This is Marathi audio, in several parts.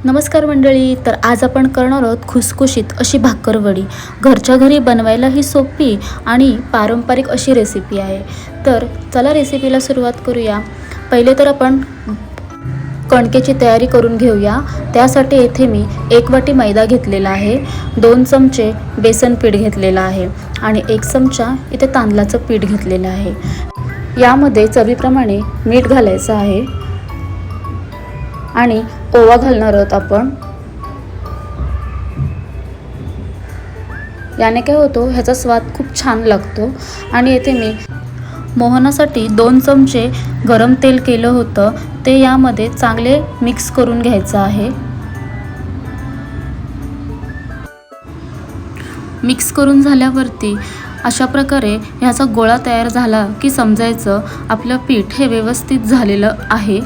नमस्कार मंडळी. तर आज आपण करणार आहोत खुसखुशीत अशी भाकरवडी. घरच्या घरी बनवायला ही सोपी आणि पारंपरिक अशी रेसिपी आहे. तर चला रेसिपीला सुरुवात करूया. पहिले तर आपण कणकेची तयारी करून घेऊया. त्यासाठी येथे मी 1 वाटी मैदा घेतलेला आहे, 2 चमचे बेसन पीठ घेतलेलं आहे आणि 1 चमचा इथे तांदळाचं पीठ घेतलेलं आहे. यामध्ये चवीप्रमाणे मीठ घालायचं आहे आणि ओवा घालणार आहोत आपण. याने काय होतं, ह्याचा स्वाद खूप छान लागतो. आणि येथे मी मोहनासाठी 2 चमचे गरम तेल केलं होतं, ते यामध्ये चांगले मिक्स करून घ्यायचं आहे. मिक्स करून झाल्यावरती अशा प्रकारे ह्याचा गोळा तयार झाला की समजायचं आपलं पीठ हे व्यवस्थित झालेलं आहे.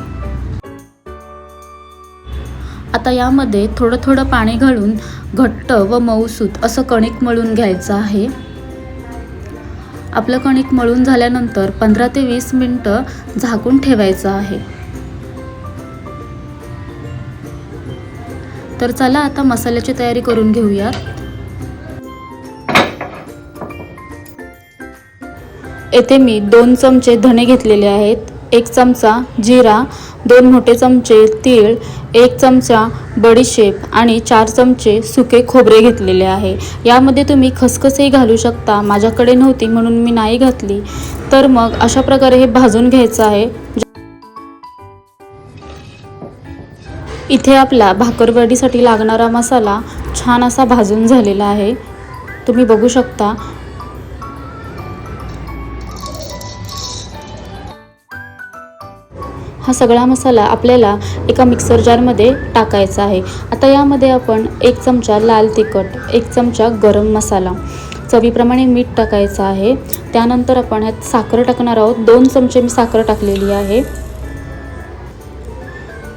आता यामध्ये थोडं थोडं पाणी घालून घट्ट व मऊसूत असं कणिक मळून घ्यायचं आहे. आपलं कणिक मळून झाल्यानंतर 15 ते 20 मिनिटं झाकून ठेवायचं आहे. तर चला आता मसाल्याची तयारी करून घेऊया. येथे मी 2 चमचे धणे घेतलेले आहेत, 1 चमचा जिरा, 2 मोठे चमचे तीळ, 1 चमचा बडीशेप आणि 4 चमचे सुके खोबरे घेतलेले आहे. यामध्ये तुम्ही खसखसही घालू शकता. माझ्याकडे नव्हती म्हणून मी नाही घातली. तर मग अशा प्रकारे हे भाजून घ्यायचं आहे. इथे आपला भाकरवडीसाठी लागणारा मसाला छान असा भाजून झालेला आहे, तुम्ही बघू शकता. हा सगळा मसाला आपल्याला एका मिक्सर जारमध्ये टाकायचा आहे. आता यामध्ये आपण 1 चमचा लाल तिखट, 1 चमचा गरम मसाला, चवीप्रमाणे मीठ टाकायचं आहे. त्यानंतर आपण ह्यात साखर टाकणार आहोत. 2 चमचे मी साखर टाकलेली आहे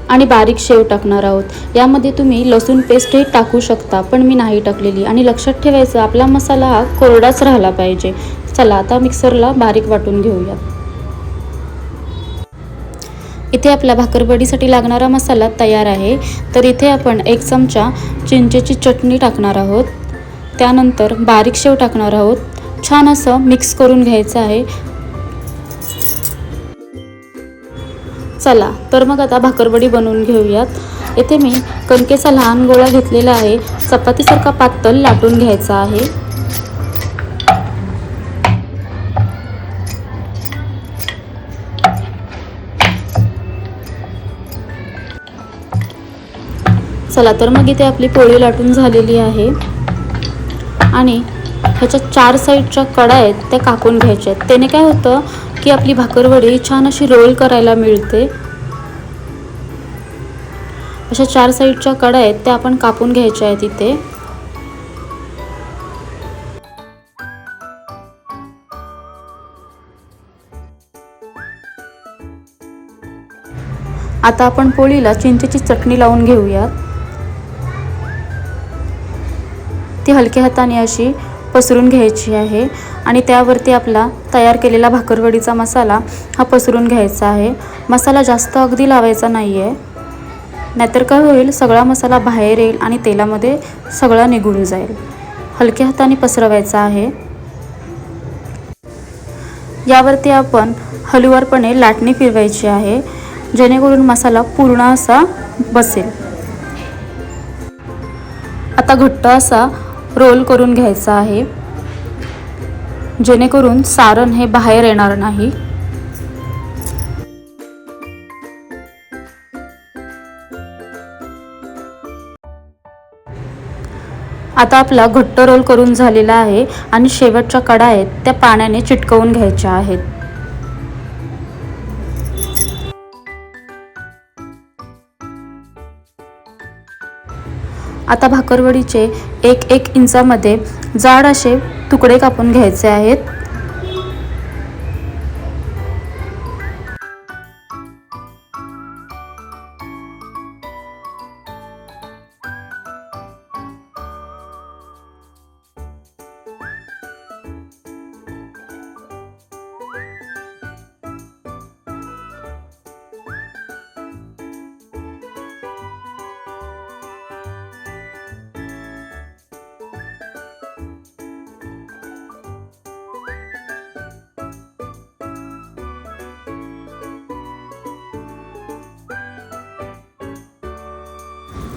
आणि बारीक शेव टाकणार आहोत. यामध्ये तुम्ही लसूण पेस्टही टाकू शकता, पण मी नाही टाकलेली. आणि लक्षात ठेवायचं, आपला मसाला हा कोरडाच राहिला पाहिजे. चला आता मिक्सरला बारीक वाटून घेऊया. इथे आपला भाकरवडीसाठी लागणारा मसाला तयार आहे. तर इथे आपण 1 चमचा चिंचेची चटणी टाकणार आहोत. त्यानंतर बारीक शेव टाकणार आहोत. छान असं मिक्स करून घ्यायचं आहे. चला तर मग आता भाकरवडी बनवून घेऊयात. येथे मी कणकेचा लहान गोळा घेतलेला आहे. चपातीसारखा पातळ लाटून घ्यायचा आहे. चला तर मग इथे आपली पोळी लाटून झालेली आहे आणि ह्याच्या 4 साईडच्या कडा आहेत त्या कापून घ्यायच्या आहेत. त्याने काय होतं की आपली भाकरवडी छान अशी रोल करायला मिळते. अशा 4 साईडच्या कडा आहेत त्या आपण कापून घ्यायच्या आहेत इथे. आता आपण पोळीला चिंचेची चटणी लावून घेऊयात. ती हलक्या हाताने अशी पसरून घ्यायची आहे आणि त्यावरती आपला तयार केलेला भाकरवडीचा मसाला हा पसरून घ्यायचा आहे. मसाला जास्त अगदी लावायचा नाही आहे, नाहीतर काय होईल, सगळा मसाला बाहेर येईल आणि तेलामध्ये सगळा निघून जाईल. हलक्या हाताने पसरवायचा आहे. यावरती आपण हलुवारपणे लाटणी फिरवायची आहे, जेणेकरून मसाला पूर्ण असा बसेल. आता घट्ट असा रोल करून घ्यायचा आहे, जेणेकरून सारण हे बाहेर येणार नाही. आता आपला घट्ट रोल करून झालेला आहे आणि शेवटच्या कडा आहेत त्या पाण्याने चिटकवून घ्यायच्या आहेत. आता भाकरवडीचे 1-1 इंचामध्ये जाड असे तुकडे कापून घ्यायचे आहेत.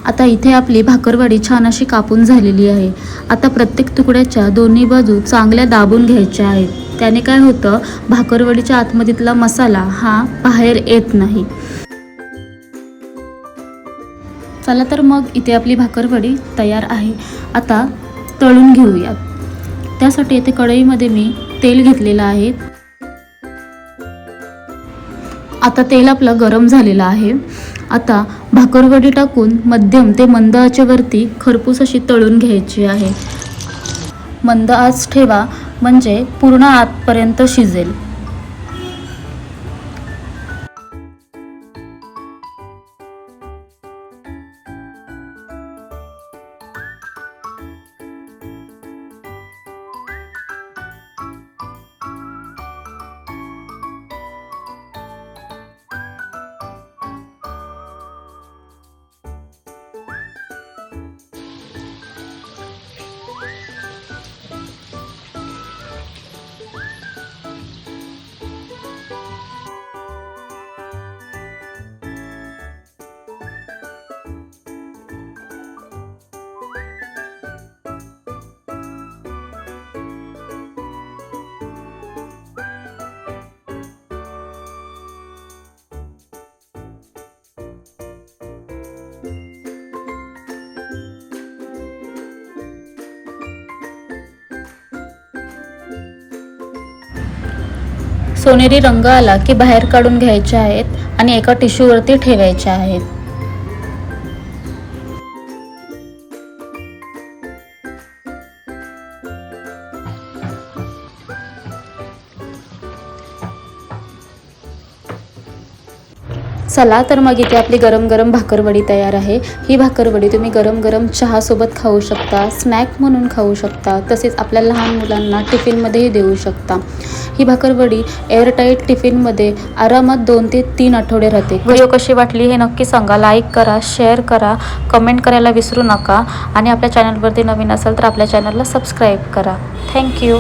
आता इथे आपली भाकरवडी छान अशी कापून झालेली आहे. आता प्रत्येक तुकड्याच्या दोन्ही बाजू चांगल्या दाबून घ्यायच्या आहेत. त्याने काय होतं, भाकरवडीच्या आतमधीतला मसाला हा बाहेर येत नाही. चला तर मग इथे आपली भाकरवडी तयार आहे. आता तळून घेऊयात. त्यासाठी इथे कढईमध्ये मी तेल घेतलेलं आहे. आता तेल आपलं गरम झालेलं आहे. आता भाकरवडी टाकून मध्यम ते मंद आचेवरती खरपूस अशी तळून घ्यायची आहे. मंद आच ठेवा म्हणजे पूर्ण आतपर्यंत शिजेल. सोनेरी रंग आला की बाहेर काढून घ्यायचे आहेत आणि एका टिश्यूवरती ठेवायचे आहेत. चला तर मग इथे आपली गरम गरम भाकरवडी तयार आहे. ही भाकरवडी तुम्ही गरम गरम चहासोबत खाऊ शकता, स्नॅक म्हणून खाऊ शकता, तसेच आपल्या लहान मुलांना टिफिनमध्येही देऊ शकता. ही भाकरवडी एअरटाईट टिफिनमध्ये आरामात 2 ते 3 आठवडे राहते. व्हिडिओ कशी वाटली हे नक्की सांगा. लाईक करा, शेअर करा, कमेंट करायला विसरू नका आणि आपल्या चॅनलवरती नवीन असाल तर आपल्या चॅनलला सबस्क्राईब करा. थँक्यू.